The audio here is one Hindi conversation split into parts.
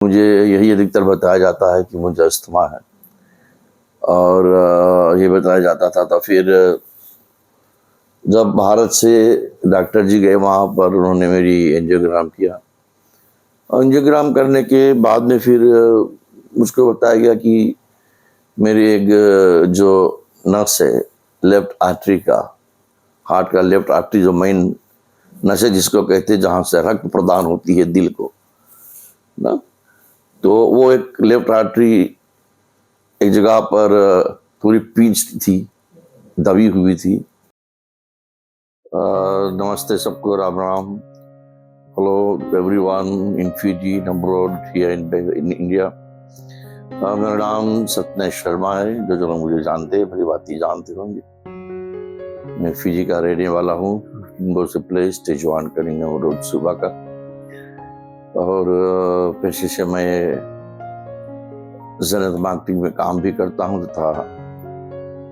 मुझे यही अधिकतर बताया जाता है कि मुझे अस्थमा है और ये बताया जाता था। तो फिर जब भारत से डॉक्टर जी गए वहाँ पर उन्होंने मेरी एंजियोग्राम किया। एंजियोग्राम करने के बाद में फिर मुझको बताया गया कि मेरी एक जो नस है लेफ्ट आर्टरी का, हार्ट का लेफ्ट आर्टरी जो मेन नस है जिसको कहते हैं जहाँ से रक्त प्रदान होती है दिल को ना, तो वो एक लेफ्ट आर्टरी एक जगह पर थोड़ी पिंच थी, दबी हुई थी। नमस्ते सबको, Ram Ram. Hello everyone in Fiji, abroad, here in India. मेरा नाम सत्यनेश शर्मा है। जो लोग मुझे जानते हैं भली बात ही जानते होंगे। मैं फिजी का रहने वाला हूँ, इंगो से प्लेस तेजवान करिंग रोड सुबह का। और पेशे से मैं जरूरत मार्केटिंग में काम भी करता हूँ तथा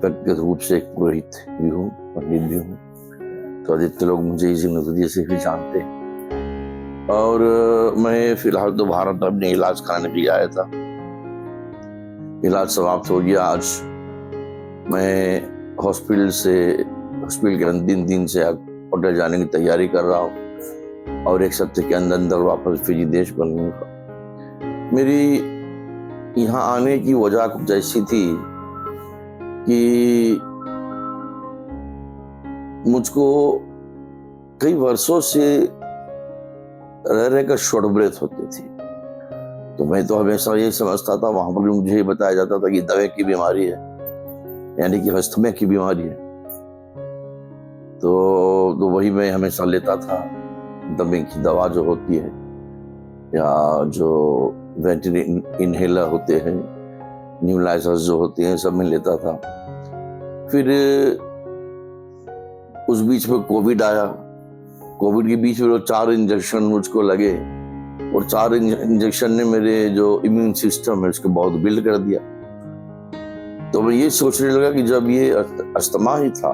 व्यक्तिगत रूप से एक पुरोहित भी हूँ, पंडित भी हूँ। तो अधिकतर लोग मुझे इसी नजरिए से भी जानते हैं। और मैं फिलहाल तो भारत में अपने इलाज कराने के लिए आया था। इलाज समाप्त हो गया आज। मैं हॉस्पिटल के अंतिम दिन से होटल जाने की तैयारी कर रहा हूँ और एक हफ्ते के अंदर अंदर वापस फिजी देश बनूंगा। मेरी यहाँ आने की वजह कुछ ऐसी थी कि मुझको कई वर्षों से रह का शॉर्ट ब्रेथ होती थी। तो मैं तो हमेशा ये समझता था, वहां पर भी मुझे बताया जाता था कि दमे की बीमारी है, यानी कि अस्थमा की बीमारी है। तो वही मैं हमेशा लेता था, दमे की दवा जो होती है या जो वेंटिलेटर इनहेलर होते हैं, न्यूलाइजर्स जो होते हैं, सब मैं लेता था। फिर उस बीच में कोविड आया। कोविड के बीच में वो 4 इंजेक्शन मुझको लगे और 4 इंजेक्शन ने मेरे जो इम्यून सिस्टम है उसको बहुत बिल्ड कर दिया। तो मैं ये सोचने लगा कि जब ये अस्थमा ही था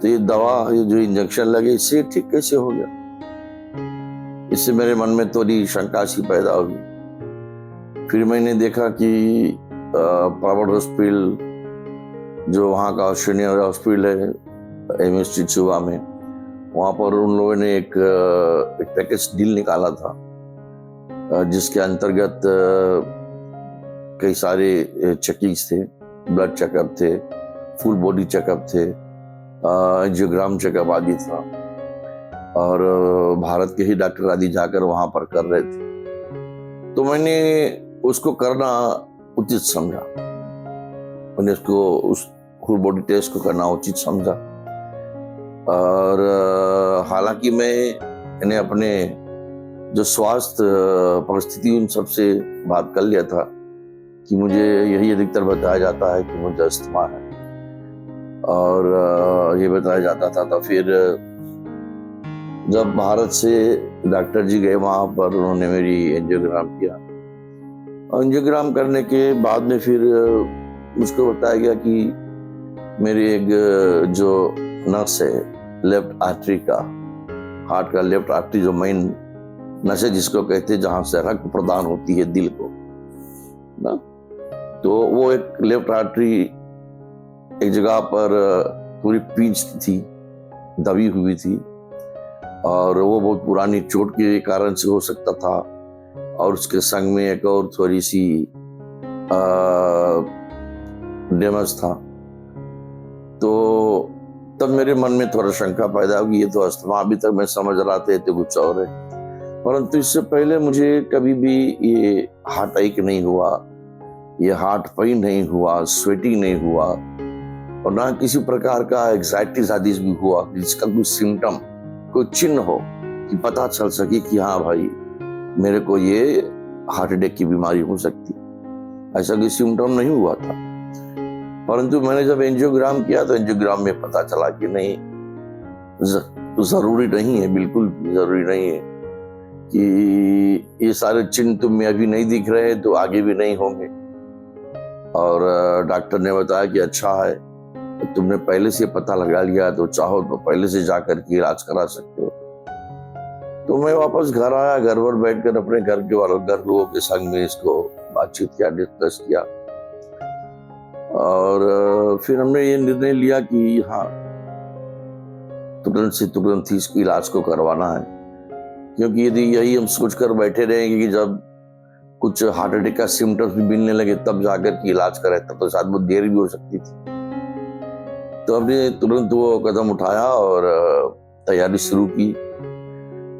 तो ये दवा, ये जो इंजेक्शन लगे, इससे ठीक कैसे हो गया। इससे मेरे मन में थोड़ी शंका सी पैदा हुई। फिर मैंने देखा कि प्राइवेट हॉस्पिटल जो वहाँ का सीनियर हॉस्पिटल है एमएसटी चुबा में, वहाँ पर उन लोगों ने एक पैकेज डील निकाला था जिसके अंतर्गत कई सारे चेकिंग्स थे, ब्लड चेकअप थे, फुल बॉडी चेकअप थे, एंजियोग्राम चेकअप आदि था। और भारत के ही डॉक्टर आदि जाकर वहाँ पर कर रहे थे। तो मैंने उसको करना उचित समझा। मैंने उसको उस फुल बॉडी टेस्ट को करना उचित समझा। और हालांकि मैंने अपने जो स्वास्थ्य परिस्थिति उन सबसे बात कर लिया था कि मुझे यही अधिकतर बताया जाता है कि मुझे अस्थमा है और ये बताया जाता था। तो फिर जब भारत से डॉक्टर जी गए वहाँ पर उन्होंने मेरी एंजियोग्राम किया। एंजियोग्राम करने के बाद में फिर मुझको बताया गया कि मेरी एक जो नस है लेफ्ट आर्टरी का, हार्ट का लेफ्ट आर्टरी जो मेन नस है जिसको कहते हैं जहाँ से रक्त प्रदान होती है दिल को ना, तो वो एक लेफ्ट आर्टरी एक जगह पर थोड़ी पिंच थी, दबी हुई थी और वो बहुत पुरानी चोट के कारण से हो सकता था। और उसके संग में एक और थोड़ी सी डैमेज था। तो तब मेरे मन में थोड़ा शंका पैदा होगी, ये तो अस्थमा, अभी तक मैं समझ रहा था तो कुछ और है। परंतु इससे पहले मुझे कभी भी ये हार्ट अटैक नहीं हुआ, ये हार्ट पेन नहीं हुआ, स्वेटिंग नहीं हुआ और ना किसी प्रकार का एंजाइटी आदि भी हुआ जिसका कोई सिम्टम, कोई चिन्ह हो कि पता चल सके कि हाँ भाई मेरे को ये हार्ट अटैक की बीमारी हो सकती। ऐसा कोई सिम्टम नहीं हुआ था। परंतु मैंने जब एंजियोग्राम किया तो एंजियोग्राम में पता चला कि नहीं, जरूरी नहीं है, बिल्कुल जरूरी नहीं है कि ये सारे चिन्ह तुम्हें अभी नहीं दिख रहे तो आगे भी नहीं होंगे। और डॉक्टर ने बताया कि अच्छा है, तुमने पहले से पता लगा लिया तो चाहो तो पहले से जाकर के इलाज करा सकते हो। तो मैं वापस घर आया, घर पर बैठकर अपने घर लोगों के संग में इसको बातचीत किया, डिस्कस किया, और फिर हमने ये निर्णय लिया कि हाँ, तुरंत से तुरंत ही इसकी इलाज को करवाना है। क्योंकि यदि यही हम सोचकर बैठे रहेंगे कि जब कुछ हार्ट अटैक का सिम्टम्स भी मिलने लगे तब जाकर के इलाज करें, तब तो शायद बहुत देर भी हो सकती थी। तो हमने तुरंत वो कदम उठाया और तैयारी शुरू की।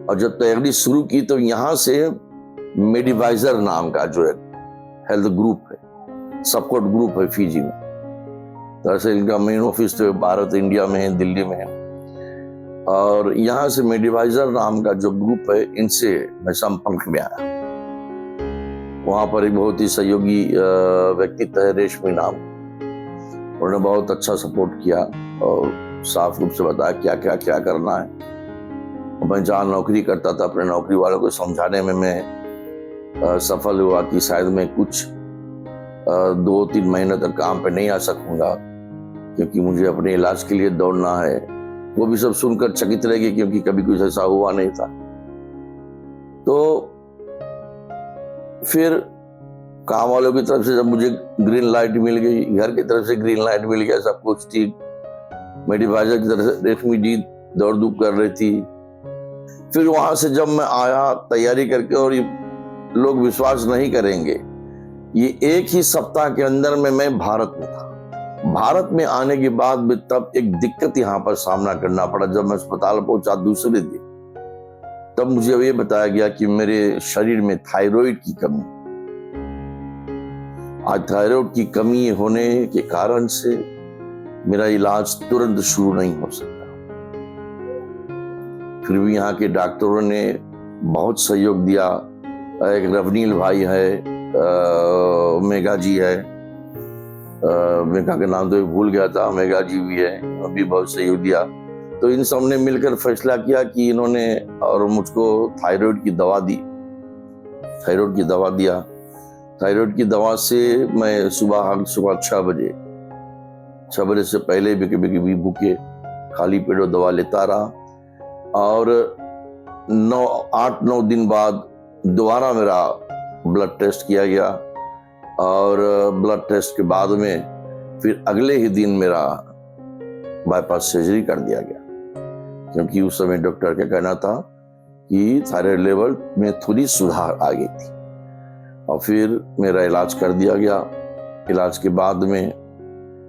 और जब तैयारी शुरू की तो यहाँ से मेडिवाइजर नाम का जो एक हेल्थ ग्रुप है, सपोर्ट ग्रुप है फिजी में। दरअसल इनका मेन ऑफिस तो भारत, इंडिया में है, दिल्ली में है। और यहाँ से मेडिवाइजर नाम का जो ग्रुप है, इनसे मैं संपर्क में आया। वहां पर एक बहुत ही सहयोगी व्यक्तित्व है, रेशमी नाम। उन्होंने बहुत अच्छा सपोर्ट किया और साफ रूप से बताया क्या करना है। मैं जहाँ नौकरी करता था, अपने नौकरी वालों को समझाने में मैं सफल हुआ कि शायद मैं कुछ 2-3 महीने तक काम पे नहीं आ सकूंगा, क्योंकि मुझे अपने इलाज के लिए दौड़ना है। वो भी सब सुनकर चकित रह गए, क्योंकि कभी कुछ ऐसा हुआ नहीं था। तो फिर काम वालों की तरफ से जब मुझे ग्रीन लाइट मिल गई, घर की तरफ से ग्रीन लाइट मिल गया, सब कुछ ठीक, मेडिवाइजर की तरफ से रेशमी जी दौड़ धूप कर रही थी। फिर वहां से जब मैं आया तैयारी करके, और ये लोग विश्वास नहीं करेंगे, ये एक ही सप्ताह के अंदर में मैं भारत में था। भारत में आने के बाद भी तब एक दिक्कत यहाँ पर सामना करना पड़ा। जब मैं अस्पताल पहुंचा दूसरे दिन, तब मुझे ये बताया गया कि मेरे शरीर में थायराइड की कमी। आज थायराइड की कमी होने के कारण से मेरा इलाज तुरंत शुरू नहीं हो सकता। फिर भी यहाँ के डॉक्टरों ने बहुत सहयोग दिया। एक रवनील भाई है, मेघा जी है, मेघा के नाम तो भूल गया था, मेघा जी भी है, अभी बहुत सहयोग दिया। तो इन सब ने मिलकर फैसला किया कि इन्होंने और मुझको थायराइड की दवा दी, थायराइड की दवा दिया। थायराइड की दवा से मैं सुबह 6 बजे से पहले भी कभी भूखे खाली पेटों दवा लेता रहा। और 8-9 दिन बाद दोबारा मेरा ब्लड टेस्ट किया गया, और ब्लड टेस्ट के बाद में फिर अगले ही दिन मेरा बाईपास सर्जरी कर दिया गया, क्योंकि उस समय डॉक्टर का कहना था कि थायराइड लेवल में थोड़ी सुधार आ गई थी। और फिर मेरा इलाज कर दिया गया। इलाज के बाद में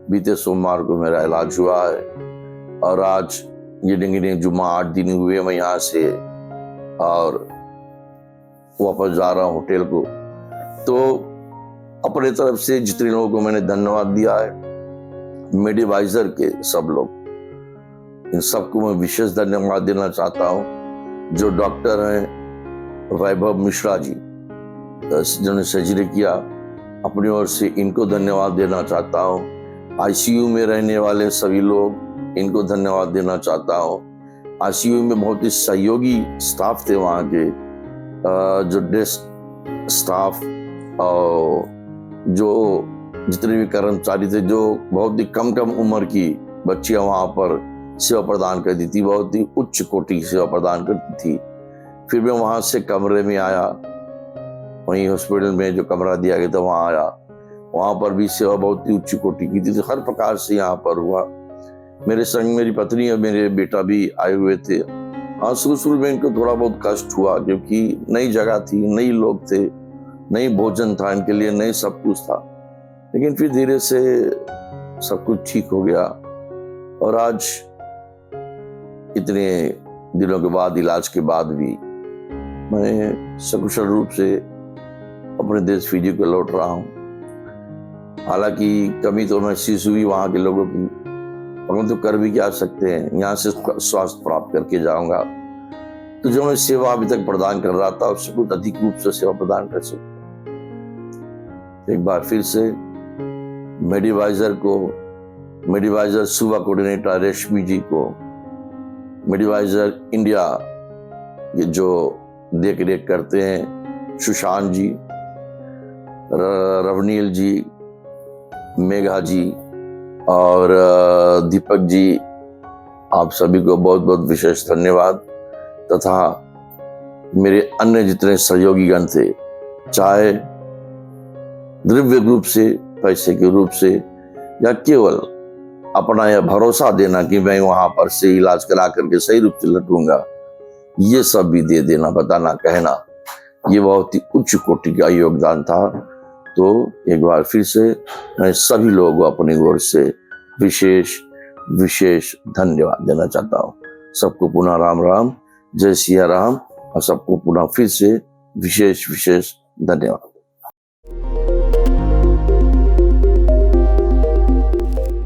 बीते सोमवार को मेरा इलाज हुआ है, और आज गिने जुम्मा 8 दिन हुए मैं यहाँ से और वापस जा रहा हूँ होटल को। तो अपने तरफ से जितने लोगों को मैंने धन्यवाद दिया है, मेडिवाइजर के सब लोग, इन सबको मैं विशेष धन्यवाद देना चाहता हूँ। जो डॉक्टर हैं वैभव मिश्रा जी, जिन्होंने सर्जरी किया, अपनी ओर से इनको धन्यवाद देना चाहता हूँ। आईसीयू में रहने वाले सभी लोग, इनको धन्यवाद देना चाहता हूँ। आईसीयू में बहुत ही सहयोगी स्टाफ थे वहाँ के, जो डेस्क स्टाफ और जो जितने भी कर्मचारी थे, जो बहुत ही कम उम्र की बच्चियां वहाँ पर सेवा प्रदान करती थी, बहुत ही उच्च कोटि की सेवा प्रदान करती थी। फिर मैं वहाँ से कमरे में आया, वहीं हॉस्पिटल में जो कमरा दिया गया था वहाँ आया, वहाँ पर भी सेवा बहुत ही उच्च कोटि की थी। हर प्रकार से यहाँ पर हुआ। मेरे संग मेरी पत्नी और मेरे बेटा भी आए हुए थे। हाँ, शुरू में इनको थोड़ा बहुत कष्ट हुआ, क्योंकि नई जगह थी, नई लोग थे, नई भोजन था इनके लिए, नई सब कुछ था। लेकिन फिर धीरे से सब कुछ ठीक हो गया, और आज इतने दिनों के बाद, इलाज के बाद भी मैं सकुशल रूप से अपने देश फिजी को लौट रहा हूँ। हालांकि कमी तो महसूस हुई वहाँ के लोगों की, परंतु कर भी क्या सकते हैं, यहाँ से स्वास्थ्य प्राप्त करके जाऊंगा तो जो मैं सेवा अभी तक प्रदान कर रहा था उससे कुछ अधिक रूप से सेवा प्रदान कर सकता। एक बार फिर से मेडिवाइजर सूबा कोऑर्डिनेटर रेशमी जी को, मेडिवाइजर इंडिया ये जो देख रेख करते हैं सुशांत जी, रवनील जी, मेघा जी और दीपक जी, आप सभी को बहुत बहुत विशेष धन्यवाद। तथा मेरे अन्य जितने सहयोगीगण थे, चाहे द्रव्य रूप से, पैसे के रूप से, या केवल अपना यह भरोसा देना कि मैं वहां पर से इलाज करा करके सही रूप से लौटूंगा, ये सब भी दे देना, बताना, कहना, ये बहुत ही उच्च कोटि का योगदान था। तो एक बार फिर से मैं सभी लोगों को अपनी ओर से विशेष विशेष धन्यवाद देना चाहता हूँ। सबको पुनः राम राम, जय सिया राम, और सबको पुनः फिर से विशेष विशेष धन्यवाद।